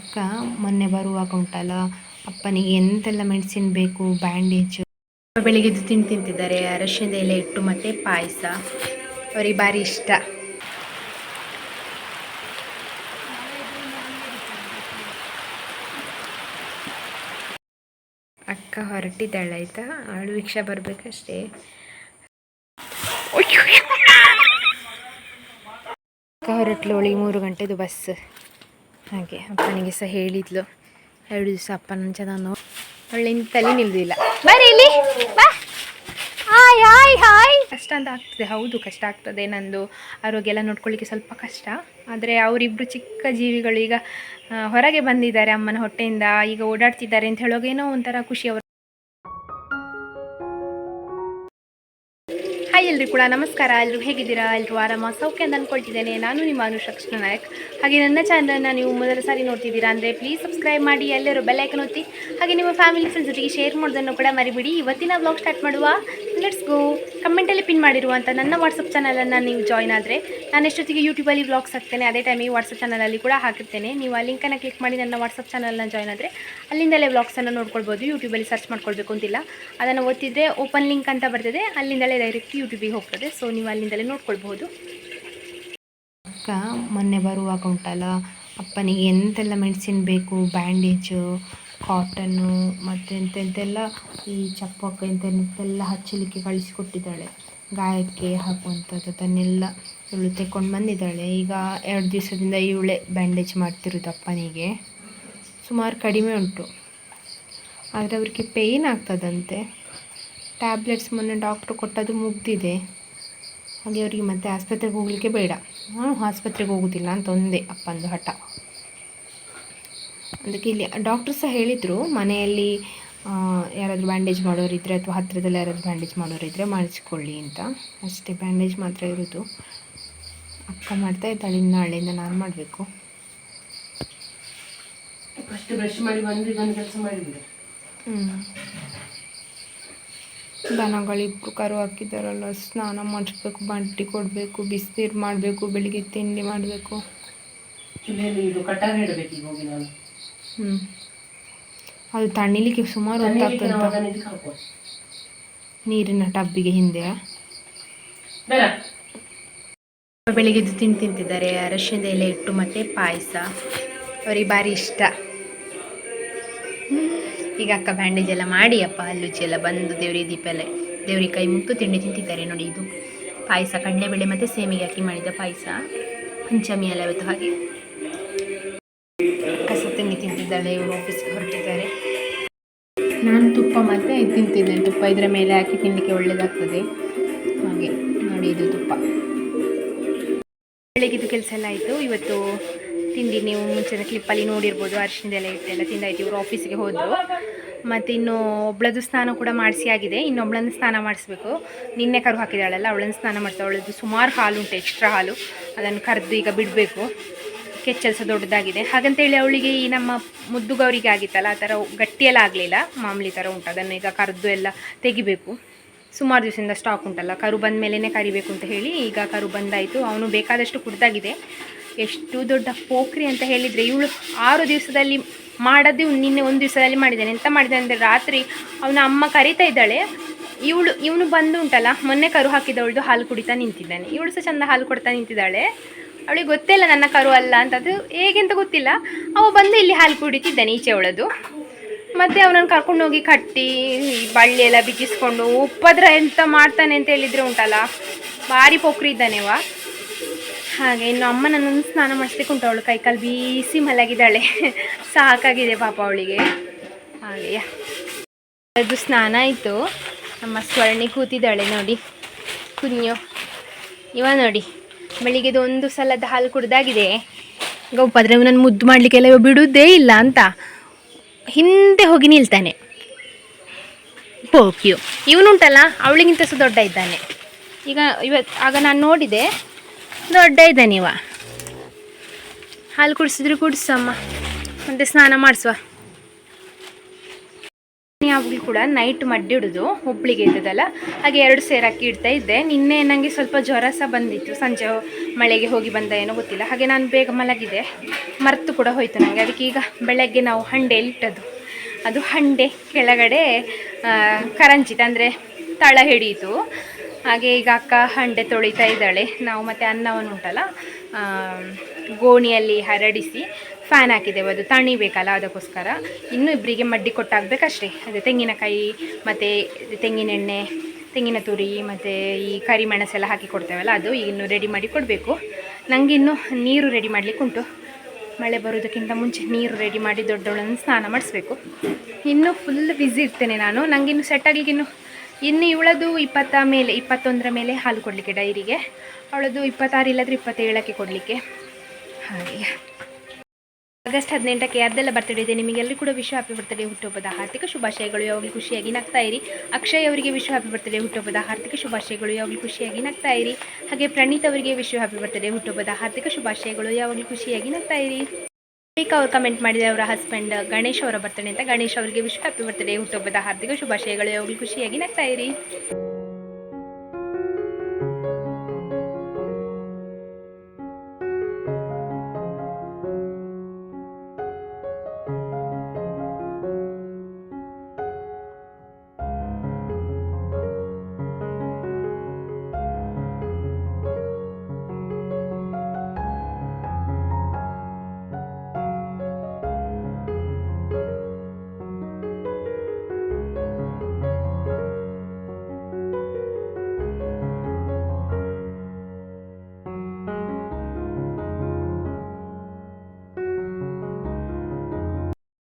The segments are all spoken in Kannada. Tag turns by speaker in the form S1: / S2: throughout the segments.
S1: ಅಕ್ಕ ಮೊನ್ನೆ ಬರುವಾಗ ಉಂಟಲ್ಲ, ಅಪ್ಪನಿಗೆ ಎಂತೆಲ್ಲ ಮೆಡಿಸಿನ್ ಬೇಕು, ಬ್ಯಾಂಡೇಜು. ಬೆಳಿಗ್ಗೆದ್ದು ತಿಂತಿದ್ದಾರೆ ಅರಶಿಣದ ಎಲೆ ಇಟ್ಟು ಮತ್ತು ಪಾಯಸ. ಅವರಿಗೆ ಭಾರಿ ಇಷ್ಟ. ಅಕ್ಕ ಹೊರಟಿದ್ದಾಳೆ ಆಯಿತಾ, ಅವಳು ರಿಕ್ಷಾ ಬರಬೇಕಷ್ಟೇ. ಅಕ್ಕ ಹೊರಟ್ಲು, ಅವಳಿಗೆ 3 ಗಂಟೆದು ಬಸ್. ಹಾಗೆ ಅಪ್ಪನಿಗೆ ಸಹ ಹೇಳಿದ್ಲು 2 ದಿವಸ ಅಪ್ಪನ ನಾನು ಅವಳು ನಿಂತಲ್ಲಿ ನಿಲ್ಲುವುದಿಲ್ಲ. ಬರೀ ಇಲ್ಲಿ ಬಾ, ಹಾಯ್ ಹಾಯ್ ಹಾಯ್. ಕಷ್ಟ ಅಂತ ಆಗ್ತದೆ, ಹೌದು ಕಷ್ಟ ಆಗ್ತದೆ. ನಂದು ಆರೋಗ್ಯ ಎಲ್ಲ ನೋಡ್ಕೊಳ್ಳಿಕ್ಕೆ ಸ್ವಲ್ಪ ಕಷ್ಟ. ಆದರೆ ಅವರಿಬ್ಬರು ಚಿಕ್ಕ ಜೀವಿಗಳು ಈಗ ಹೊರಗೆ ಬಂದಿದ್ದಾರೆ ಅಮ್ಮನ ಹೊಟ್ಟೆಯಿಂದ, ಈಗ ಓಡಾಡ್ತಿದ್ದಾರೆ ಅಂತ ಹೇಳುವಾಗ ಏನೋ ಒಂಥರ ಖುಷಿ. ಅವರು ಹಾಯ್ ಎಲ್ರಿಗೂ ಕೂಡ ನಮಸ್ಕಾರ. ಎಲ್ಲರೂ ಹೇಗಿದ್ದೀರಾ? ಎಲ್ಲರೂ ಆರಾಮ ಸೌಖ್ಯ ಅಂತ ಅಂದ್ಕೊಳ್ತಿದ್ದೇನೆ. ನಾನು ನಿಮ್ಮ ಅನುಷಾ ಕೃಷ್ಣ ನಾಯಕ್. ಹಾಗೆ ನನ್ನ ಚಾನಲನ್ನು ನೀವು ಮೊದಲ ಸಾರಿ ನೋಡ್ತಿದ್ದೀರಾ ಅಂದರೆ ಪ್ಲೀಸ್ ಸಬ್ಸ್ಕ್ರೈಬ್ ಮಾಡಿ, ಎಲ್ಲರೂ ಬೆಲ್ ಐಕನ್ ಒತ್ತಿ. ಹಾಗೆ ನಿಮ್ಮ ಫ್ಯಾಮಿಲಿ ಫ್ರೆಂಡ್ಸ್ ಜೊತೆಗೆ ಶೇರ್ ಮಾಡೋದನ್ನು ಕೂಡ ಮರಿಬಿಡಿ. ಇವತ್ತಿನ ವ್ಲಾಗ್ ಸ್ಟಾರ್ಟ್ ಮಾಡುವ, ಲೆಟ್ಸ್ ಗೋ. ಕಮೆಂಟಲ್ಲಿ ಪಿನ್ ಮಾಡಿರುವಂಥ ನನ್ನ ವಾಟ್ಸಪ್ ಚಾನಲನ್ನು ನೀವು ಜಾಯ್ನ್ ಆದರೆ ನಾನು ಎಷ್ಟೊತ್ತಿಗೆ ಯೂಟ್ಯೂಬಲ್ಲಿ ವ್ಲಾಗ್ಸ್ ಹಾಕ್ತೇನೆ, ಅದೇ ಟೈಮಿಗೆ ವಾಟ್ಸಪ್ ಚಾನಲಲ್ಲಿ ಕೂಡ ಹಾಕಿರ್ತೇನೆ. ನೀವು ಆ ಲಿಂಕನ್ನು ಕ್ಲಿಕ್ ಮಾಡಿ ನನ್ನ ವಾಟ್ಸಪ್ ಚಾನಲ್ನ ಜಾಯ್ನ್ ಆದರೆ ಅಲ್ಲಿಂದಲೇ ವ್ಲಾಗ್ಸನ್ನು ನೋಡ್ಕೊಳ್ಬೋದು. ಯೂಟ್ಯೂಬಲ್ಲಿ ಸರ್ಚ್ ಮಾಡ್ಕೊಳ್ಬೇಕು ಅಂತಿಲ್ಲ, ಅದನ್ನು ಒತ್ತಿದರೆ ಓಪನ್ ಲಿಂಕ್ ಅಂತ ಬರ್ತದೆ, ಅಲ್ಲಿಂದಲೇ ಡೈರೆಕ್ಟ್ ಯೂಟ್ಯೂಬಿಗೆ ಹೋಗ್ತದೆ. ಸೊ ನೀವು ಅಲ್ಲಿಂದಲೇ ನೋಡ್ಕೊಳ್ಬಹುದು. ಅಕ್ಕ ಮೊನ್ನೆ ಬರುವಾಗ ಉಂಟಲ್ಲ, ಅಪ್ಪನಿಗೆ ಎಂತೆಲ್ಲ ಮೆಡಿಸಿನ್ ಬೇಕು, ಬ್ಯಾಂಡೇಜು, ಕಾಟನ್ನು ಮತ್ತು ಎಂತೆಂತೆಲ್ಲ ಈ ಚಪ್ಪಕ್ಕ ಎಂತೆಂತೆಲ್ಲ ಹಚ್ಚಲಿಕ್ಕೆ ಕಳಿಸಿಕೊಟ್ಟಿದ್ದಾಳೆ. ಗಾಯಕ್ಕೆ ಹಾಕುವಂಥದ್ದು ಅದನ್ನೆಲ್ಲ ಇವಳು ತೆಕ್ಕೊಂಡು ಬಂದಿದ್ದಾಳೆ. ಈಗ 2 ದಿವಸದಿಂದ ಇವಳೇ ಬ್ಯಾಂಡೇಜ್ ಮಾಡ್ತಿರೋದು ಅಪ್ಪನಿಗೆ. ಸುಮಾರು ಕಡಿಮೆ ಉಂಟು, ಆದರೆ ಅವರಿಗೆ ಪೇಯ್ನ್ ಆಗ್ತದಂತೆ. ಟ್ಯಾಬ್ಲೆಟ್ಸ್ ಮೊನ್ನೆ ಡಾಕ್ಟ್ರು ಕೊಟ್ಟದ್ದು ಮುಗ್ದಿದೆ. ಹಾಗೆ ಅವರಿಗೆ ಮತ್ತೆ ಆಸ್ಪತ್ರೆಗೆ ಹೋಗಲಿಕ್ಕೆ ಬೇಡ, ನಾನು ಆಸ್ಪತ್ರೆಗೆ ಹೋಗೋದಿಲ್ಲ ಅಂತ ಒಂದೇ ಅಪ್ಪಂದು ಹಠ. ಅದಕ್ಕೆ ಇಲ್ಲಿ ಡಾಕ್ಟ್ರು ಸಹ ಹೇಳಿದರು, ಮನೆಯಲ್ಲಿ ಯಾರಾದರೂ ಬ್ಯಾಂಡೇಜ್ ಮಾಡೋರಿದ್ದರೆ ಅಥವಾ ಹತ್ತಿರದಲ್ಲಿ ಯಾರಾದರೂ ಬ್ಯಾಂಡೇಜ್ ಮಾಡೋರಿದ್ದರೆ ಮಾಡಿಸ್ಕೊಳ್ಳಿ ಅಂತ. ಅಷ್ಟೇ, ಬ್ಯಾಂಡೇಜ್ ಮಾತ್ರ ಇರೋದು. ಅಕ್ಕ ಮಾಡ್ತಾ ಇದ್ದಾಳೆ, ಇನ್ನು ನಾಳೆಯಿಂದ ನಾನು ಮಾಡಬೇಕು.
S2: ಫಸ್ಟ್ ಬ್ರಷ್ ಮಾಡಿ ಬಂದು ಇದೊಂದು ಕೆಲಸ ಮಾಡಿಬಿಡು.
S1: ದನಗಳಿಬ್ಬರು ಕರು ಹಾಕಿದ್ದಾರಲ್ಲ, ಸ್ನಾನ ಮಾಡಿಸ್ಬೇಕು, ಬಟ್ಟೆ ಕೊಡಬೇಕು, ಬಿಸಿನೀರು ಮಾಡಬೇಕು, ಬೆಳಿಗ್ಗೆ ತಿಂಡಿ ಮಾಡಬೇಕು.
S2: ಇದು ಕಟ್ಟಾಗಿ ಇಡಬೇಕು ಈಗ ಹೋಗಿ ನಾನು.
S1: ಅದು ತಣ್ಣಿಲಿಕ್ಕೆ ಸುಮಾರು ಹೊತ್ತಾಗ್ತದೆ. ನೀರಿನ ಟಬ್ಬಿಗೆ ಹಿಂದೆ ಬೆಳಿಗ್ಗೆದ್ದು ತಿಂತಿದ್ದಾರೆ ಅರಶಿಣದ ಎಲೆ ಇಟ್ಟು ಮತ್ತು ಪಾಯಸ. ಅವರಿಗೆ ಭಾರಿ ಇಷ್ಟ. ಈಗ ಅಕ್ಕ ಬ್ಯಾಂಡೇಜ್ ಎಲ್ಲ ಮಾಡಿ, ಅಪ್ಪ ಹಲ್ಲುಚ್ಚಿ ಎಲ್ಲ ಬಂದು ದೇವರಿಗೆ ದೀಪ ಎಲ್ಲ ದೇವರಿಗೆ ಕೈ ಮುಟ್ಟು ತಿಂಡಿ ತಿಂತಿದ್ದಾರೆ. ನೋಡಿ, ಇದು ಪಾಯಸ ಕಡಲೆಬೇಳೆ ಮತ್ತು ಸೇಮಿಗೆ ಹಾಕಿ ಮಾಡಿದ ಪಾಯಸ. ಪಂಚಮಿ ಎಲ್ಲ ಇವತ್ತು. ಹಾಗೆ ಕಸ ತಿಂಡಿ ತಿಂತಿದ್ದಾಳೆ. ಇವರು ಆಫೀಸ್ಗೆ ಹೊರಟಿದ್ದಾರೆ. ನಾನು ತುಪ್ಪ ಮತ್ತು ತಿಂತಿದ್ದೇನೆ. ತುಪ್ಪ ಇದರ ಮೇಲೆ ಹಾಕಿ ತಿನ್ನಲಿಕ್ಕೆ ಒಳ್ಳೆಯದಾಗ್ತದೆ. ಹಾಗೆ ನೋಡಿ, ಇದು ತುಪ್ಪ. ಬೆಳಗ್ಗಿದ್ದು ಕೆಲಸ ಎಲ್ಲ ಆಯಿತು. ಇವತ್ತು ತಿಂಡಿ ನೀವು ಮುಂಚಿನ ಕ್ಲಿಪ್ಪಲ್ಲಿ ನೋಡಿರ್ಬೋದು, ಅರಿಶಿಣದೆಲ್ಲ ಇಟ್ಟೆಲ್ಲ ತಿಂದಾಯ್ತು. ಇವರು ಆಫೀಸಿಗೆ ಹೋದರು. ಮತ್ತು ಇನ್ನು ಒಬ್ಳದ್ದು ಸ್ನಾನ ಕೂಡ ಮಾಡಿಸಿ ಆಗಿದೆ. ಇನ್ನೊಬ್ಳನ್ನು ಸ್ನಾನ ಮಾಡಿಸ್ಬೇಕು. ನಿನ್ನೆ ಕರು ಹಾಕಿದಾಳಲ್ಲ, ಅವಳನ್ನು ಸ್ನಾನ ಮಾಡ್ತಾಳೆ. ಅವಳದ್ದು ಸುಮಾರು ಹಾಲು ಉಂಟು, ಎಕ್ಸ್ಟ್ರಾ ಹಾಲು. ಅದನ್ನು ಕರೆದು ಈಗ ಬಿಡಬೇಕು. ಕೆಚ್ಚಲು ಸಹ ದೊಡ್ಡದಾಗಿದೆ. ಹಾಗಂತೇಳಿ ಅವಳಿಗೆ ಈ ನಮ್ಮ ಮುದ್ದುಗವರಿಗೆ ಆಗಿತ್ತಲ್ಲ, ಆ ಥರ ಗಟ್ಟಿಯೆಲ್ಲ ಆಗಲಿಲ್ಲ, ಮಾಮೂಲಿ ಥರ ಉಂಟು. ಅದನ್ನು ಈಗ ಕರೆದು ಎಲ್ಲ ತೆಗಿಬೇಕು. ಸುಮಾರು ದಿವಸದಿಂದ ಸ್ಟಾಕ್ ಉಂಟಲ್ಲ, ಕರು ಬಂದ ಮೇಲೇ ಕರಿಬೇಕು ಅಂತ ಹೇಳಿ ಈಗ ಕರು ಬಂದಾಯಿತು. ಅವನು ಬೇಕಾದಷ್ಟು ಕುಡ್ದಾಗಿದೆ. ಎಷ್ಟು ದೊಡ್ಡ ಪೋಖ್ರಿ ಅಂತ ಹೇಳಿದರೆ, ಇವಳು 6 ದಿವಸದಲ್ಲಿ ಮಾಡೋದು ನಿನ್ನೆ 1 ದಿವಸದಲ್ಲಿ ಮಾಡಿದ್ದಾನೆ. ಎಂತ ಮಾಡಿದ್ದಾನೆ ಅಂದರೆ, ರಾತ್ರಿ ಅವನ ಅಮ್ಮ ಕರಿತಾ ಇದ್ದಾಳೆ, ಇವನು ಬಂದು ಉಂಟಲ್ಲ, ಮೊನ್ನೆ ಕರು ಹಾಕಿದವಳದು ಹಾಲು ಕುಡಿತಾ ನಿಂತಿದ್ದಾನೆ. ಇವಳು ಸಹ ಚೆಂದ ಹಾಲು ಕೊಡ್ತಾ ನಿಂತಿದ್ದಾಳೆ. ಅವಳಿಗೆ ಗೊತ್ತಿಲ್ಲ ನನ್ನ ಕರು ಅಲ್ಲ ಅಂತ, ಅದು ಹೇಗೆ ಅಂತ ಗೊತ್ತಿಲ್ಲ. ಅವ ಬಂದು ಇಲ್ಲಿ ಹಾಲು ಕುಡಿತಿದ್ದಾನೆ, ಈಚೆ ಅವಳದು. ಮತ್ತು ಅವನನ್ನು ಕರ್ಕೊಂಡೋಗಿ ಕಟ್ಟಿ ಬಳ್ಳಿ ಎಲ್ಲ ಬಿಚ್ಚಿಸ್ಕೊಂಡು ಉಪದ್ರ ಎಂತ ಮಾಡ್ತಾನೆ ಅಂತ ಹೇಳಿದರೆ ಉಂಟಲ್ಲ, ಭಾರಿ ಪೋಖ್ರಿ ಇದ್ದಾನೆವ. ಹಾಗೆ ಇನ್ನು ಅಮ್ಮ ನನ್ನನ್ನು ಸ್ನಾನ ಮಾಡಿಸ್ಲಿಕ್ಕೆ ಉಂಟು. ಅವಳು ಕೈಕಾಲು ಬೀಸಿ ಮಲಗಿದ್ದಾಳೆ. ಸಾಕಾಗಿದೆ ಪಾಪ ಅವಳಿಗೆ. ಹಾಗೆಯಾ, ಅದು ಸ್ನಾನ ಆಯಿತು. ನಮ್ಮ ಸ್ವರ್ಣಿ ಕೂತಿದ್ದಾಳೆ ನೋಡಿ, ಕುഞ്ഞು ಇವ ನೋಡಿ. ಬೆಳಿಗ್ಗೆದು 1 ಸಲದ ಹಾಲು ಕುಡ್ದಾಗಿದೆ. ಗೌಪಾದ್ರೆ ಇವನನ್ನು ಮುದ್ದು ಮಾಡಲಿಕ್ಕೆಲ್ಲ ಬಿಡುವುದೇ ಇಲ್ಲ ಅಂತ ಹಿಂದೆ ಹೋಗಿ ನಿಲ್ತಾನೆ. ಪೋಕ್ಯು ಇವನುಂಟಲ್ಲ, ಅವಳಿಗಿಂತ ಸಹ ದೊಡ್ಡ ಇದ್ದಾನೆ. ಈಗ ಆಗ ನಾನು ನೋಡಿದೆ, ದೊಡ್ಡ ಇದ್ದಾನೆ ಇವ. ಹಾಲು ಕುಡಿಸಿದ್ರು ಕುಡಿಸಮ್ಮ, ಮತ್ತು ಸ್ನಾನ ಮಾಡಿಸುವ. ಯಾವಾಗಲೂ ಕೂಡ ನೈಟ್ ಮಡ್ಡಿಡುದು ಒಬ್ಳಿಗೆ ಇದ್ದದಲ್ಲ, ಹಾಗೆ 2 ಸೇರು ಅಕ್ಕಿ ಇಡ್ತಾ ಇದ್ದೆ. ನಿನ್ನೆ ನನಗೆ ಸ್ವಲ್ಪ ಜ್ವರ ಸಹ ಬಂದಿತ್ತು, ಸಂಜೆ ಮಳೆಗೆ ಹೋಗಿ ಬಂದ ಏನೋ ಗೊತ್ತಿಲ್ಲ. ಹಾಗೆ ನಾನು ಬೇಗ ಮಲಗಿದೆ, ಮರೆತು ಕೂಡ ಹೋಯಿತು ನನಗೆ. ಅದಕ್ಕೆ ಈಗ ಬೆಳಗ್ಗೆ ನಾವು ಹಂಡೆಯಲ್ಲಿ ಇಟ್ಟದ್ದು. ಅದು ಹಂಡೆ ಕೆಳಗಡೆ ಕರಂಚಿತ ಅಂದರೆ ತಳ ಹಿಡಿಯಿತು. ಹಾಗೆ ಈಗ ಅಕ್ಕ ಹಂಡೆ ತೊಳಿತಾ ಇದ್ದಾಳೆ. ನಾವು ಮತ್ತು ಅನ್ನವನ್ನು ಉಂಟಲ್ಲ ಗೋಣಿಯಲ್ಲಿ ಹರಡಿಸಿ ಫ್ಯಾನ್ ಹಾಕಿದ್ದೇವೆ, ಅದು ತಣಿಬೇಕಲ್ಲ ಅದಕ್ಕೋಸ್ಕರ. ಇನ್ನೂ ಇಬ್ಬರಿಗೆ ಮಡ್ಡಿ ಕೊಟ್ಟಾಗಬೇಕಷ್ಟೇ. ಅದೇ ತೆಂಗಿನಕಾಯಿ ಮತ್ತು ತೆಂಗಿನೆಣ್ಣೆ, ತೆಂಗಿನ ತುರಿ ಮತ್ತು ಈ ಕರಿಮೆಣಸೆಲ್ಲ ಹಾಕಿ ಕೊಡ್ತೇವಲ್ಲ, ಅದು ಇನ್ನು ರೆಡಿ ಮಾಡಿ ಕೊಡಬೇಕು. ನನಗಿನ್ನು ನೀರು ರೆಡಿ ಮಾಡಲಿಕ್ಕೆ ಉಂಟು. ಮಳೆ ಬರೋದಕ್ಕಿಂತ ಮುಂಚೆ ನೀರು ರೆಡಿ ಮಾಡಿ ದೊಡ್ಡವಳನ್ನು ಸ್ನಾನ ಮಾಡಿಸ್ಬೇಕು. ಇನ್ನೂ ಫುಲ್ ಬ್ಯುಸಿ ಇರ್ತೇನೆ ನಾನು. ನನಗಿನ್ನು ಸೆಟ್ ಆಗಲಿಕ್ಕೆ ಇನ್ನು ಇವಳದು 21ರ ಮೇಲೆ ಹಾಲು ಕೊಡಲಿಕ್ಕೆ ಡೈರಿಗೆ, ಅವಳದು 26 ಇಲ್ಲಾಂದರೆ 27ಕ್ಕೆ ಕೊಡಲಿಕ್ಕೆ. ಹಾಗೆ ಆಗಸ್ಟ್ 18ಕ್ಕೆ ಯಾರ್ದೆಲ್ಲ ಬರ್ತಡೇ ಇದೆ ನಿಮಗೆಲ್ಲರೂ ಕೂಡ ವಿಶ್ ಹ್ಯಾಪಿ ಬರ್ತಡೇ, ಹುಟ್ಟುಹಬ್ಬದ ಹಾರ್ದಿಕ ಶುಭಾಶಯಗಳು. ಯಾವಾಗಲೂ ಖುಷಿಯಾಗಿ ನಗ್ತಾ ಇರಿ. ಅಕ್ಷಯ್ ಅವರಿಗೆ ವಿಶ್ ಹ್ಯಾಪಿ ಬರ್ತಡೇ, ಹುಟ್ಟುಹಬ್ಬದ ಹಾರ್ದಿಕ ಶುಭಾಶಯಗಳು. ಯಾವಾಗಲೂ ಖುಷಿಯಾಗಿ ನಗ್ತಾ ಇರಿ. ಹಾಗೆ ಪ್ರಣೀತ್ ಅವರಿಗೆ ವಿಶ್ ಹ್ಯಾಪಿ ಬರ್ತಡೇ, ಹುಟ್ಟುಹಬ್ಬದ ಹಾರ್ದಿಕ ಶುಭಾಶಯಗಳು. ಯಾವಾಗಲೂ ಖುಷಿಯಾಗಿ ನಗ್ತಾ ಇರಿ. ಈಗ ಅವ್ರು ಕಮೆಂಟ್ ಮಾಡಿದರೆ ಅವರ ಹಸ್ಬೆಂಡ್ ಗಣೇಶ್ ಅವರ ಬರ್ತಡೇ ಅಂತ. ಗಣೇಶ್ ಅವರಿಗೆ ವಿಶ್ ಹ್ಯಾಪಿ ಬರ್ತಡೇ, ಹುಟ್ಟುಹಬ್ಬದ ಹಾರ್ದಿಕ ಶುಭಾಶಯಗಳು. ಯಾವಾಗಲೂ ಖುಷಿಯಾಗಿ ನಗ್ತಾ ಇರಿ.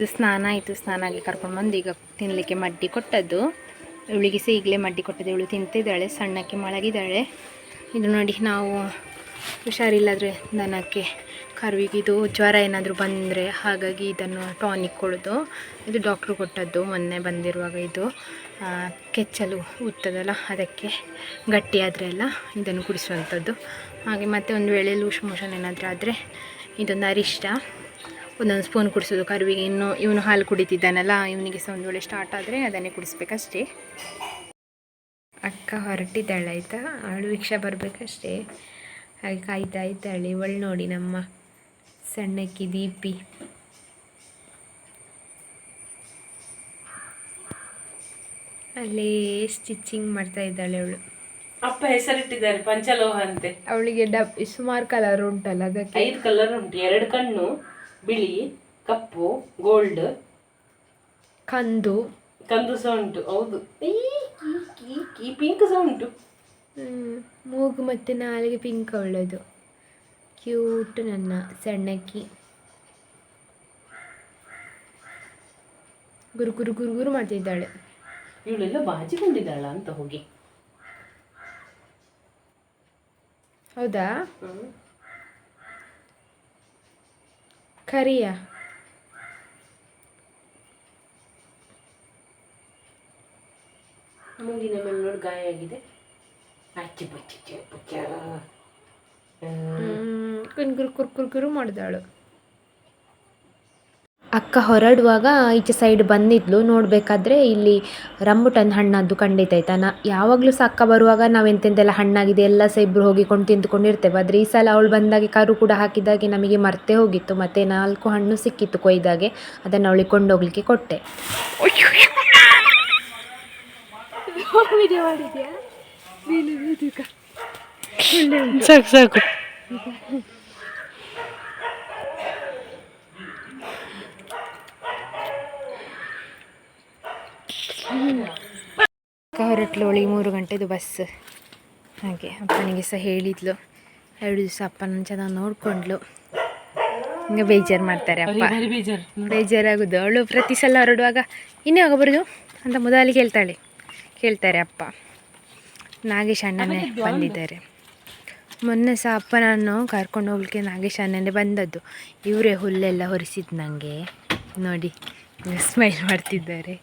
S1: ಸ್ನಾನ ಆಯಿತು. ಸ್ನಾನ ಆಗಿ ಕರ್ಕೊಂಡು ಬಂದು ಈಗ ತಿನ್ನಲಿಕ್ಕೆ ಮಡ್ಡಿ ಕೊಟ್ಟದ್ದು. ಇವಳಿಗೆ ಸಹ ಈಗಲೇ ಮಡ್ಡಿ ಕೊಟ್ಟದ್ದು. ಇವಳು ತಿಂತಿದ್ದಾಳೆ, ಸಣ್ಣಕ್ಕೆ ಮಲಗಿದ್ದಾಳೆ. ಇದು ನೋಡಿ, ನಾವು ಹುಷಾರಿಲ್ಲಾದರೆ ದನಕ್ಕೆ ಕರುವಿಗಿದು ಜ್ವರ ಏನಾದರೂ ಬಂದರೆ ಹಾಗಾಗಿ ಇದನ್ನು ಟಾನಿಕ್ ಕೊಡೋದು. ಇದು ಡಾಕ್ಟ್ರು ಕೊಟ್ಟದ್ದು ಮೊನ್ನೆ ಬಂದಿರುವಾಗ. ಇದು ಕೆಚ್ಚಲು ಉತ್ತದಲ್ಲ, ಅದಕ್ಕೆ ಗಟ್ಟಿಯಾದರೆ ಎಲ್ಲ ಇದನ್ನು ಕುಡಿಸುವಂಥದ್ದು. ಹಾಗೆ ಮತ್ತೆ ಒಂದು ವೇಳೆ ಲೂಸ್ ಮೋಷನ್ ಏನಾದರೂ ಆದರೆ ಇದೊಂದು ಅರಿಷ್ಟ ಒಂದೊಂದು ಸ್ಪೂನ್ ಕುಡಿಸೋದು ಕರುವಿಗೆ. ಇನ್ನು ಇವನು ಹಾಲು ಕುಡಿತಿದ್ದಾನಲ್ಲ, ಇವನಿಗೆ ಸಹ ಒಂದು ವೇಳೆ ಸ್ಟಾರ್ಟ್ ಆದರೆ ಅದನ್ನೇ ಕುಡಿಸ್ಬೇಕಷ್ಟೇ. ಅಕ್ಕ ಹೊರಟಿದ್ದಾಳೆ ಆಯಿತಾ, ಅವಳು ರಿಕ್ಷಾ ಬರಬೇಕಷ್ಟೇ. ಹಾಗೆ ಕಾಯ್ತಾ ಇದ್ದಾಳೆ. ಇವಳು ನೋಡಿ ನಮ್ಮ ಸಣ್ಣಕ್ಕಿ ದೀಪಿ. ಅಲ್ಲೇ ಸ್ಟಿಚಿಂಗ್ ಮಾಡ್ತಾ ಇದ್ದಾಳೆ ಅವಳು.
S2: ಅಪ್ಪ ಹೆಸರಿಟ್ಟಿದ್ದಾರೆ ಪಂಚಲೋಹ ಅಂತೆ.
S1: ಅವಳಿಗೆ ಸುಮಾರು ಕಲರ್ ಉಂಟಲ್ಲ, ಅದಕ್ಕೆ
S2: 5 ಕಲರ್ ಉಂಟು. 2 ಕಣ್ಣು, ಬಿಳಿ, ಕಪ್ಪು, ಗೋಲ್ಡ್,
S1: ಕಂದು
S2: ಸಹ ಉಂಟು. ಹೌದು, ಈ ಪಿಂಕ್ ಸಹ ಉಂಟು.
S1: ಮೂಗು ಮತ್ತು ನಾಲಿಗೆ ಪಿಂಕ್ ಅವಳದು. ಕ್ಯೂಟ್ ನನ್ನ ಸಣ್ಣಕ್ಕಿ. ಗುರು ಗುರು ಗುರು ಗುರು ಮಾಡ್ತಿದ್ದಾಳೆ.
S2: ಇವಳೆಲ್ಲ ಬಾಚಿಕೊಂಡಿದ್ದಾಳ ಅಂತ ಹೋಗಿ.
S1: ಹೌದಾ, ಕರಿಯ
S2: ಮೂಗಿನ ಮೇಲೆ ನೋಡಿ ಗಾಯ ಆಗಿದೆ.
S1: ಕುರ್ಕುರು ಮಾಡಿದಾಳು. ಅಕ್ಕ ಹೊರಡುವಾಗ ಈಚೆ ಸೈಡ್ ಬಂದಿದ್ಲು. ನೋಡಬೇಕಾದ್ರೆ ಇಲ್ಲಿ ರಂಬುಟನ್ ಹಣ್ಣದ್ದು ಖಂಡಿತ ಯಾವಾಗಲೂ ಸಹ ಅಕ್ಕ ಬರುವಾಗ ನಾವು ಎಂತೆಂತೆಲ್ಲ ಹಣ್ಣಾಗಿದೆ ಎಲ್ಲ ಸಹ ಇಬ್ಬರು ಹೋಗಿಕೊಂಡು ತಿಂದುಕೊಂಡಿರ್ತೇವೆ. ಆದರೆ ಈ ಸಲ ಅವಳು ಬಂದಾಗೆ ಕರು ಕೂಡ ಹಾಕಿದಾಗೆ ನಮಗೆ ಮರ್ತೇ ಹೋಗಿತ್ತು. ಮತ್ತು 4 ಹಣ್ಣು ಸಿಕ್ಕಿತ್ತು ಕೊಯ್ದಾಗೆ, ಅದನ್ನು ಅವಳಿಗೆ ಕೊಂಡೋಗ್ಲಿಕ್ಕೆ ಕೊಟ್ಟೆ.
S2: ಸಾಕು ಸಾಕು.
S1: ಹೊರಟ್ಲು. ಅವಳಿಗೆ 3 ಗಂಟೆದು ಬಸ್. ಹಾಗೆ ಅಪ್ಪನಿಗೆ ಸಹ ಹೇಳಿದ್ಲು. 2 ದಿವಸ ಅಪ್ಪನ ಚೆನ್ನಾಗಿ ನೋಡಿಕೊಂಡ್ಲು. ಹಿಂಗೆ ಬೇಜಾರು ಮಾಡ್ತಾರೆ ಅಪ್ಪ, ಬೇಜಾರಾಗೋದು. ಅವಳು ಪ್ರತಿ ಸಲ ಹೊರಡುವಾಗ ಇನ್ನೇ ಬರೋದು ಅಂತ ಮೊದಲಿಗೆ ಕೇಳ್ತಾರೆ ಅಪ್ಪ. ನಾಗೇಶ್ ಅಣ್ಣನೇ ಬಂದಿದ್ದಾರೆ. ಮೊನ್ನೆ ಸಹ ಅಪ್ಪನನ್ನು ಕರ್ಕೊಂಡು ಹೋಗ್ಲಿಕ್ಕೆ ನಾಗೇಶ್ ಅಣ್ಣನೇ ಬಂದದ್ದು. ಇವರೇ ಹುಲ್ಲೆಲ್ಲ ಹೊರಿಸಿದ್ದು ನನಗೆ ನೋಡಿ, ಸ್ಮೈಲ್ ಮಾಡ್ತಿದ್ದಾರೆ.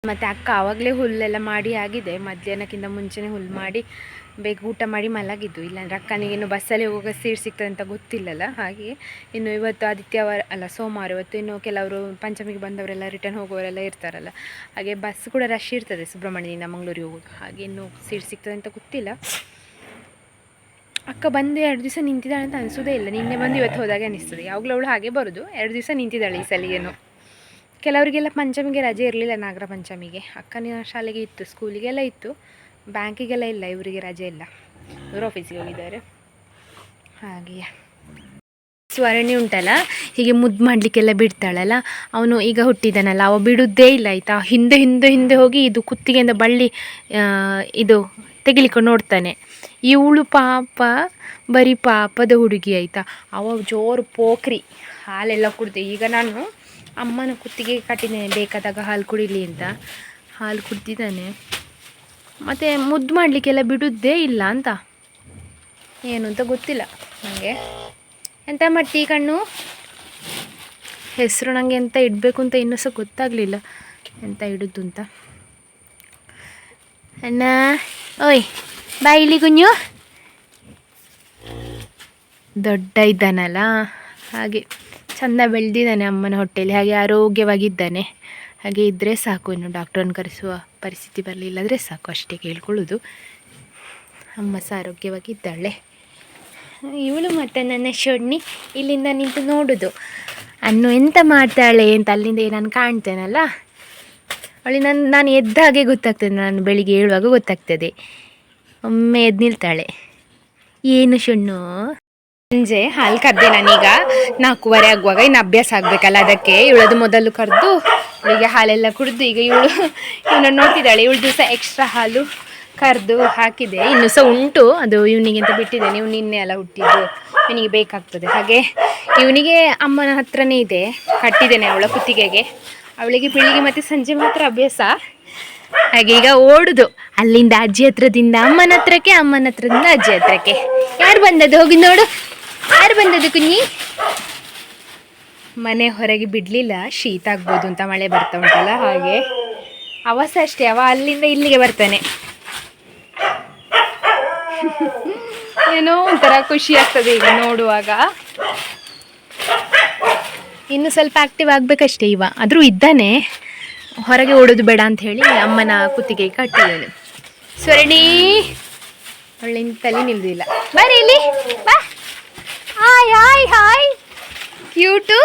S1: ಮತ್ತು ಅಕ್ಕ ಆವಾಗಲೇ ಹುಲ್ಲೆಲ್ಲ ಮಾಡಿ ಆಗಿದೆ, ಮಧ್ಯಾಹ್ನಕ್ಕಿಂತ ಮುಂಚೆನೇ ಹುಲ್ಲು ಮಾಡಿ ಬೇಗ ಊಟ ಮಾಡಿ ಮಲಗಿದ್ದು. ಇಲ್ಲಾಂದ್ರೆ ಅಕ್ಕನಿಗೆ ಇನ್ನು ಬಸ್ಸಲ್ಲಿ ಹೋಗೋ ಸೀಟ್ ಸಿಗ್ತದೆ ಅಂತ ಗೊತ್ತಿಲ್ಲಲ್ಲ. ಹಾಗೆ ಇನ್ನು ಇವತ್ತು ಆದಿತ್ಯವಾರ ಅಲ್ಲ, ಸೋಮವಾರ. ಇವತ್ತು ಇನ್ನು ಕೆಲವರು ಪಂಚಮಿಗೆ ಬಂದವರೆಲ್ಲ ರಿಟರ್ನ್ ಹೋಗೋರೆಲ್ಲ ಇರ್ತಾರಲ್ಲ, ಹಾಗೆ ಬಸ್ ಕೂಡ ರಶ್ ಇರ್ತದೆ ಸುಬ್ರಹ್ಮಣ್ಯದಿಂದ ಮಂಗಳೂರಿಗೆ ಹೋಗೋದು. ಹಾಗೆ ಇನ್ನು ಸೀಟ್ ಸಿಗ್ತದೆ ಅಂತ ಗೊತ್ತಿಲ್ಲ. ಅಕ್ಕ ಬಂದು 2 ದಿವಸ ನಿಂತಿದ್ದಾಳೆ ಅಂತ ಅನಿಸೋದೇ ಇಲ್ಲ. ನಿನ್ನೆ ಬಂದು ಇವತ್ತು ಹೋದಾಗೆ ಅನಿಸ್ತದೆ. ಯಾವಾಗಲೂ ಅವಳು ಹಾಗೆ ಬರೋದು, 2 ದಿವಸ ನಿಂತಿದ್ದಾಳೆ ಈ ಸಲ ಏನು. ಕೆಲವರಿಗೆಲ್ಲ ಪಂಚಮಿಗೆ ರಜೆ ಇರಲಿಲ್ಲ, ನಾಗರ ಪಂಚಮಿಗೆ. ಅಕ್ಕನ ಶಾಲೆಗೆ ಇತ್ತು, ಸ್ಕೂಲಿಗೆಲ್ಲ ಇತ್ತು, ಬ್ಯಾಂಕಿಗೆಲ್ಲ ಇಲ್ಲ, ಇವರಿಗೆ ರಜೆ ಇಲ್ಲ, ಇವರು ಆಫೀಸಿಗೆ ಹೋಗಿದ್ದಾರೆ. ಹಾಗೆಯೇ ಸ್ವರಣಿ ಉಂಟಲ್ಲ, ಹೀಗೆ ಮುದ್ದು ಮಾಡಲಿಕ್ಕೆಲ್ಲ ಬಿಡ್ತಾಳಲ್ಲ, ಅವನು ಈಗ ಹುಟ್ಟಿದ್ದಾನಲ್ಲ, ಅವ ಬಿಡುವುದೇ ಇಲ್ಲ ಆಯಿತಾ. ಹಿಂದೆ ಹಿಂದೆ ಹಿಂದೆ ಹೋಗಿ ಇದು ಕುತ್ತಿಗೆಯಿಂದ ಬಳ್ಳಿ ಇದು ತೆಗಿಲಿಕ್ಕೆ ನೋಡ್ತಾನೆ. ಇವಳು ಪಾಪ ಬರೀ ಪಾಪದ ಹುಡುಗಿ ಆಯಿತಾ. ಅವ ಜೋರು ಪೋಖ್ರಿ, ಹಾಲೆಲ್ಲ ಕುಡ್ದೆ. ಈಗ ನಾನು ಅಮ್ಮನ ಕುತ್ತಿಗೆ ಕಟ್ಟಿದ್ದೇನೆ, ಬೇಕಾದಾಗ ಹಾಲು ಕುಡಿಲಿ ಅಂತ. ಹಾಲು ಕುಡ್ದಿದ್ದಾನೆ. ಮತ್ತು ಮುದ್ದು ಮಾಡಲಿಕ್ಕೆಲ್ಲ ಬಿಡುವುದೇ ಇಲ್ಲ ಅಂತ. ಏನು ಅಂತ ಗೊತ್ತಿಲ್ಲ ನನಗೆ. ಎಂತ ಮಾಡ್ತಿ ಕಣ್ಣು? ಹೆಸರು ನನಗೆ ಎಂತ ಇಡಬೇಕು ಅಂತ ಇನ್ನೂ ಸಹ ಗೊತ್ತಾಗಲಿಲ್ಲ, ಎಂತ ಇಡೋದು ಅಂತ. ಅಣ್ಣ ಓಯ್ ಬಾ ಇಲ್ಲಿ ಕುഞ്ഞು. ದೊಡ್ಡ ಇದ್ದಾನಲ್ಲ, ಹಾಗೆ ಚೆಂದ ಬೆಳೆದಿದ್ದಾನೆ ಅಮ್ಮನ ಹೊಟ್ಟೆಯಲ್ಲಿ. ಹಾಗೆ ಆರೋಗ್ಯವಾಗಿದ್ದಾನೆ. ಹಾಗೆ ಇದ್ದರೆ ಸಾಕು, ಇನ್ನು ಡಾಕ್ಟ್ರನ್ನು ಕರೆಸುವ ಪರಿಸ್ಥಿತಿ ಬರಲಿಲ್ಲದ್ರೆ ಸಾಕು, ಅಷ್ಟೇ ಕೇಳ್ಕೊಳ್ಳೋದು. ಅಮ್ಮ ಸಹ ಆರೋಗ್ಯವಾಗಿದ್ದಾಳೆ. ಇವಳು ಮತ್ತು ನನ್ನ ಶೊಣ್ಣಿ ಇಲ್ಲಿಂದ ನಿಂತು ನೋಡೋದು, ಅನ್ನು ಎಂತ ಮಾಡ್ತಾಳೆ ಅಂತ. ಅಲ್ಲಿಂದ ನಾನು ಕಾಣ್ತೇನಲ್ಲ, ಅವಳಿಗೆ ನಾನು ಎದ್ದ ಹಾಗೆ ಗೊತ್ತಾಗ್ತದೆ, ನಾನು ಬೆಳಿಗ್ಗೆ ಏಳುವಾಗ ಗೊತ್ತಾಗ್ತದೆ. ಒಮ್ಮೆ ಎದ್ದು ನಿಲ್ತಾಳೆ. ಏನು ಶೊಣ್ಣು? ಸಂಜೆ ಹಾಲು ಕರೆದೆ ನಾನೀಗ 4:15 ಆಗುವಾಗ. ಇನ್ನು ಅಭ್ಯಾಸ ಆಗಬೇಕಲ್ಲ, ಅದಕ್ಕೆ ಇವಳದು ಮೊದಲು ಕರೆದು ಇವಳಿಗೆ ಹಾಲೆಲ್ಲ ಕುಡಿದು ಈಗ ಇವನನ್ನು ನೋಡ್ತಿದ್ದಾಳೆ. ಇವಳು ದಿವಸ ಎಕ್ಸ್ಟ್ರಾ ಹಾಲು ಕರೆದು ಹಾಕಿದೆ, ಇನ್ನೂ ಸಹ ಉಂಟು. ಅದು ಇವನಿಗೆ ಅಂತ ಬಿಟ್ಟಿದ್ದೇನೆ, ನೀವು ನಿನ್ನೆ ಎಲ್ಲ ಹುಟ್ಟಿದ್ದು, ಇವನಿಗೆ ಬೇಕಾಗ್ತದೆ. ಹಾಗೆ ಇವನಿಗೆ ಅಮ್ಮನ ಹತ್ರನೇ ಇದೆ, ಕಟ್ಟಿದ್ದೇನೆ ಅವಳ ಕುತ್ತಿಗೆಗೆ. ಅವಳಿಗೆ ಬೆಳಿಗ್ಗೆ ಮತ್ತು ಸಂಜೆ ಮಾತ್ರ ಅಭ್ಯಾಸ. ಹಾಗೆ ಈಗ ಓಡುದು ಅಲ್ಲಿಂದ ಅಜ್ಜಿ ಹತ್ರದಿಂದ ಅಮ್ಮನ ಹತ್ರಕ್ಕೆ, ಅಮ್ಮನ ಹತ್ರದಿಂದ ಅಜ್ಜಿ ಹತ್ರಕ್ಕೆ. ಯಾರು ಬಂದದ್ದು ಹೋಗಿ ನೋಡು, ಯಾರು ಬಂದದ್ದು ಕುഞ്ഞി? ಮನೆ ಹೊರಗೆ ಬಿಡಲಿಲ್ಲ, ಶೀತ ಆಗ್ಬೋದು ಅಂತ, ಮಳೆ ಬರ್ತಾ ಉಂಟಲ್ಲ. ಹಾಗೆ ಅವಸ ಅಷ್ಟೇ, ಅವ ಅಲ್ಲಿಂದ ಇಲ್ಲಿಗೆ ಬರ್ತಾನೆ. ಏನೋ ಒಂಥರ ಖುಷಿ ಆಗ್ತದೆ ಈಗ ನೋಡುವಾಗ. ಇನ್ನು ಸ್ವಲ್ಪ ಆ್ಯಕ್ಟಿವ್ ಆಗಬೇಕಷ್ಟೇ ಇವ. ಆದರೂ ಇದ್ದಾನೆ, ಹೊರಗೆ ಓಡೋದು ಬೇಡ ಅಂತ ಹೇಳಿ ಅಮ್ಮನ ಕುತ್ತಿಗೆ ಕಟ್ಟಿದ್ದೇನೆ. ಸ್ವರ್ಣಿ ಒಳ್ಳೆ ತಲೆ ನಿಲ್ಲುದಿಲ್ಲ. ಬರೀ ಇಲ್ಲಿ ಬಾ. Hi hi hi, cute.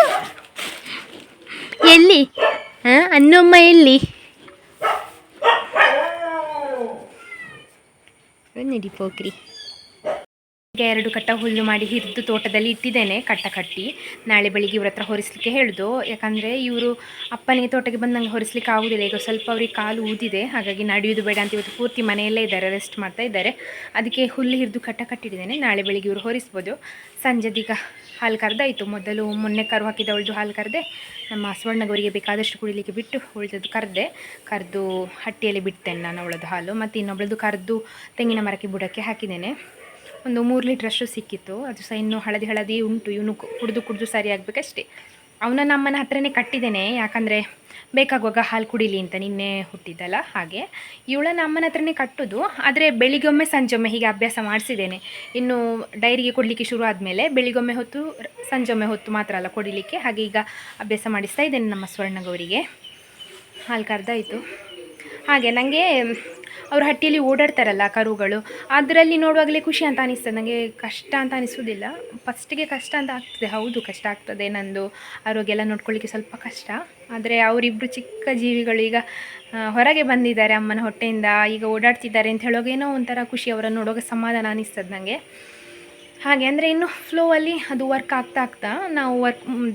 S1: ಎಲ್ಲಿ ಅನ್ನಮ್ಮ ಎಲ್ಲಿ? ನಡಿ ಪೋಕ್ರಿ. ಈಗ 2 ಕಟ್ಟ ಹುಲ್ಲು ಮಾಡಿ ಹಿರಿದು ತೋಟದಲ್ಲಿ ಇಟ್ಟಿದ್ದೇನೆ, ಕಟ್ಟ ಕಟ್ಟಿ. ನಾಳೆ ಬೆಳಿಗ್ಗೆ ಇವ್ರ ಹತ್ರ ಹೊರಿಸ್ಲಿಕ್ಕೆ ಹೇಳೋದು. ಯಾಕಂದರೆ ಇವರು ಅಪ್ಪನಿಗೆ ತೋಟಕ್ಕೆ ಬಂದಂಗೆ ಹೊರಿಸ್ಲಿಕ್ಕೆ ಆಗೋದಿಲ್ಲ. ಈಗ ಸ್ವಲ್ಪ ಅವ್ರಿಗೆ ಕಾಲು ಊದಿದೆ, ಹಾಗಾಗಿ ನಡೆಯೋದು ಬೇಡ ಅಂತ ಇವತ್ತು ಪೂರ್ತಿ ಮನೆಯಲ್ಲೇ ಇದ್ದಾರೆ, ರೆಸ್ಟ್ ಮಾಡ್ತಾ ಇದ್ದಾರೆ. ಅದಕ್ಕೆ ಹುಲ್ಲು ಹಿರಿದು ಕಟ್ಟ ಕಟ್ಟಿಟ್ಟಿದ್ದೇನೆ. ನಾಳೆ ಬೆಳಿಗ್ಗೆ ಇವರು ಹೊರಿಸ್ಬೋದು. ಸಂಜೆದೀಗ ಹಾಲು ಕರೆದಾಯಿತು. ಮೊನ್ನೆ ಕರು ಹಾಕಿದವಳದು ಹಾಲು ಕರೆದೆ, ನಮ್ಮ ಸ್ವರ್ಣಗವರಿಗೆ ಬೇಕಾದಷ್ಟು ಕುಡಿಲಿಕ್ಕೆ ಬಿಟ್ಟು ಉಳಿದದ್ದು ಕರೆದು ಹಟ್ಟಿಯಲ್ಲಿ ಬಿಡ್ತೇನೆ ನಾನು ಅವಳದ್ದು ಹಾಲು. ಮತ್ತು ಇನ್ನೊಬ್ಳದ್ದು ಕರೆದು ತೆಂಗಿನ ಮರಕ್ಕೆ ಬುಡಕ್ಕೆ ಹಾಕಿದ್ದೇನೆ. ಒಂದು 3 ಲೀಟ್ರಷ್ಟು ಸಿಕ್ಕಿತ್ತು. ಅದು ಸಹ ಇನ್ನೂ ಹಳದಿ ಉಂಟು. ಇವನು ಕುಡಿದು ಸರಿ ಆಗಬೇಕಷ್ಟೇ. ಅವನನ್ನು ಅಮ್ಮನ ಹತ್ರನೇ ಕಟ್ಟಿದ್ದೇನೆ, ಯಾಕಂದರೆ ಬೇಕಾಗುವಾಗ ಹಾಲು ಕುಡಿಲಿ ಅಂತ, ನಿನ್ನೆ ಹುಟ್ಟಿದ್ದಲ್ಲ. ಹಾಗೆ ಇವಳನ್ನು ಅಮ್ಮನ ಹತ್ರನೇ ಕಟ್ಟೋದು. ಆದರೆ ಬೆಳಿಗ್ಗೊಮ್ಮೆ ಸಂಜೊಮ್ಮೆ ಹೀಗೆ ಅಭ್ಯಾಸ ಮಾಡಿಸಿದ್ದೇನೆ. ಇನ್ನು ಡೈರಿಗೆ ಕೊಡಲಿಕ್ಕೆ ಶುರು ಆದಮೇಲೆ ಬೆಳಿಗ್ಗೊಮ್ಮೆ ಹೊತ್ತು, ಸಂಜೊಮ್ಮೆ ಹೊತ್ತು ಮಾತ್ರ ಅಲ್ಲ ಕೊಡಲಿಕ್ಕೆ. ಹಾಗೆ ಈಗ ಅಭ್ಯಾಸ ಮಾಡಿಸ್ತಾ ಇದ್ದೇನೆ ನಮ್ಮ ಸ್ವರ್ಣಗವರಿಗೆ. ಹಾಲು ಕರೆದಾಯಿತು. ಹಾಗೆ ನನಗೆ ಅವರು ಹಟ್ಟಿಯಲ್ಲಿ ಓಡಾಡ್ತಾರಲ್ಲ ಕರುಗಳು, ಅದರಲ್ಲಿ ನೋಡುವಾಗಲೇ ಖುಷಿ ಅಂತ ಅನಿಸ್ತದೆ ನನಗೆ. ಕಷ್ಟ ಅಂತ ಅನಿಸೋದಿಲ್ಲ. ಫಸ್ಟಿಗೆ ಕಷ್ಟ ಅಂತ ಆಗ್ತದೆ, ಹೌದು ಕಷ್ಟ ಆಗ್ತದೆ. ನಂದು ಆರೋಗ್ಯ ಎಲ್ಲ ನೋಡ್ಕೊಳ್ಳಿಕ್ಕೆ ಸ್ವಲ್ಪ ಕಷ್ಟ. ಆದರೆ ಅವರಿಬ್ಬರು ಚಿಕ್ಕ ಜೀವಿಗಳು ಈಗ ಹೊರಗೆ ಬಂದಿದ್ದಾರೆ ಅಮ್ಮನ ಹೊಟ್ಟೆಯಿಂದ, ಈಗ ಓಡಾಡ್ತಿದ್ದಾರೆ ಅಂತ ಹೇಳುವಾಗ ಏನೋ ಒಂಥರ ಖುಷಿ. ಅವರನ್ನು ನೋಡುವಾಗ ಸಮಾಧಾನ ಅನಿಸ್ತದೆ ನನಗೆ. ಹಾಗೆ ಅಂದರೆ ಇನ್ನು ಫ್ಲೋವಲ್ಲಿ ಅದು ವರ್ಕ್ ಆಗ್ತಾ ನಾವು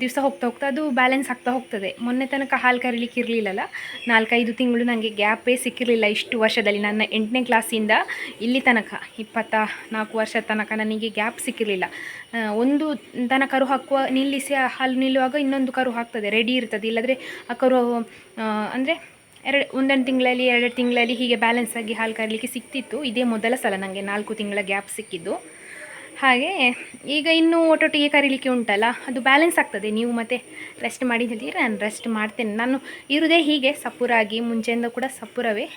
S1: ದಿವಸ ಹೋಗ್ತಾ ಅದು ಬ್ಯಾಲೆನ್ಸ್ ಆಗ್ತಾ ಹೋಗ್ತದೆ. ಮೊನ್ನೆ ತನಕ ಹಾಲು ಕರೀಲಿಕ್ಕೆ ಇರಲಿಲ್ಲಲ್ಲ, 4-5 ತಿಂಗಳು ನನಗೆ ಗ್ಯಾಪೇ ಸಿಕ್ಕಿರಲಿಲ್ಲ ಇಷ್ಟು ವರ್ಷದಲ್ಲಿ. ನನ್ನ 8ನೇ ಕ್ಲಾಸಿಂದ ಇಲ್ಲಿ ತನಕ 24 ವರ್ಷದ ತನಕ ನನಗೆ ಗ್ಯಾಪ್ ಸಿಕ್ಕಿರಲಿಲ್ಲ. ಒಂದು ದನ ಕರು ಹಾಕುವ ನಿಲ್ಲಿಸಿ ಹಾಲು ನಿಲ್ಲುವಾಗ ಇನ್ನೊಂದು ಕರು ಹಾಕ್ತದೆ, ರೆಡಿ ಇರ್ತದೆ. ಇಲ್ಲದ್ರೆ ಆ ಕರು ಅಂದರೆ 1 ತಿಂಗಳಲ್ಲಿ 2 ತಿಂಗಳಲ್ಲಿ ಹೀಗೆ ಬ್ಯಾಲೆನ್ಸ್ ಆಗಿ ಹಾಲು ಕರೀಲಿಕ್ಕೆ ಸಿಕ್ತಿತ್ತು. ಇದೇ ಮೊದಲ ಸಲ ನನಗೆ 4 ತಿಂಗಳ ಗ್ಯಾಪ್ ಸಿಕ್ಕಿದ್ದು. ಹಾಗೆ ಈಗ ಇನ್ನೂ ಒಟ್ಟೊಟ್ಟಿಗೆ ಕರೀಲಿಕ್ಕೆ ಉಂಟಲ್ಲ, ಅದು ಬ್ಯಾಲೆನ್ಸ್ ಆಗ್ತದೆ. ನೀವು ಮತ್ತೆ ರೆಸ್ಟ್ ಮಾಡಿ ಹೇಳ್ತೀರಿ, ನಾನು ರೆಸ್ಟ್ ಮಾಡ್ತೇನೆ. ನಾನು ಇರೋದೇ ಹೀಗೆ ಸಪೂರಾಗಿ, ಮುಂಚೆಯಿಂದ ಕೂಡ ಸಪೂರವೇ.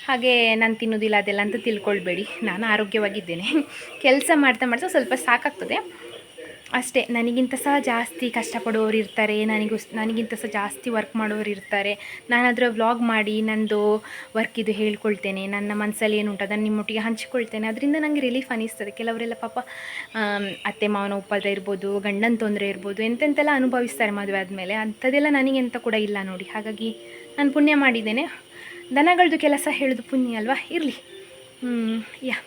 S1: ಹಾಗೆ ನಾನು ತಿನ್ನೋದಿಲ್ಲ ಅದೆಲ್ಲ ಅಂತ ತಿಳ್ಕೊಳ್ಬೇಡಿ, ನಾನು ಆರೋಗ್ಯವಾಗಿದ್ದೇನೆ. ಕೆಲಸ ಮಾಡ್ತಾ ಮಾಡ್ತಾ ಸ್ವಲ್ಪ ಸಾಕಾಗ್ತದೆ ಅಷ್ಟೇ. ನನಗಿಂತ ಸಹ ಜಾಸ್ತಿ ಕಷ್ಟಪಡೋರು ಇರ್ತಾರೆ, ನನಗಿಂತ ಸಹ ಜಾಸ್ತಿ ವರ್ಕ್ ಮಾಡೋರು ಇರ್ತಾರೆ. ನಾನಾದರೆ ವ್ಲಾಗ್ ಮಾಡಿ ನನ್ನದು ವರ್ಕಿದು ಹೇಳ್ಕೊಳ್ತೇನೆ, ನನ್ನ ಮನಸ್ಸಲ್ಲಿ ಏನುಂಟು ಅದನ್ನು ನಿಮ್ಮೊಟ್ಟಿಗೆ ಹಂಚಿಕೊಳ್ತೇನೆ. ಅದರಿಂದ ನನಗೆ ರಿಲೀಫ್ ಅನ್ನಿಸ್ತದೆ. ಕೆಲವರೆಲ್ಲ ಪಾಪ ಅತ್ತೆ ಮಾವನ ಉಪದ್ರ ಇರ್ಬೋದು, ಗಂಡನ ತೊಂದರೆ ಇರ್ಬೋದು, ಎಂತೆಂತೆಲ್ಲ ಅನುಭವಿಸ್ತಾರೆ ಮದುವೆ ಆದಮೇಲೆ. ಅಂಥದ್ದೆಲ್ಲ ನನಗೆಂತ ಕೂಡ ಇಲ್ಲ ನೋಡಿ. ಹಾಗಾಗಿ ನಾನು ಪುಣ್ಯ ಮಾಡಿದ್ದೇನೆ. ದನಗಳದ್ದು ಕೆಲಸ ಹೇಳೋದು ಪುಣ್ಯ ಅಲ್ವಾ, ಇರಲಿ. ಯಾ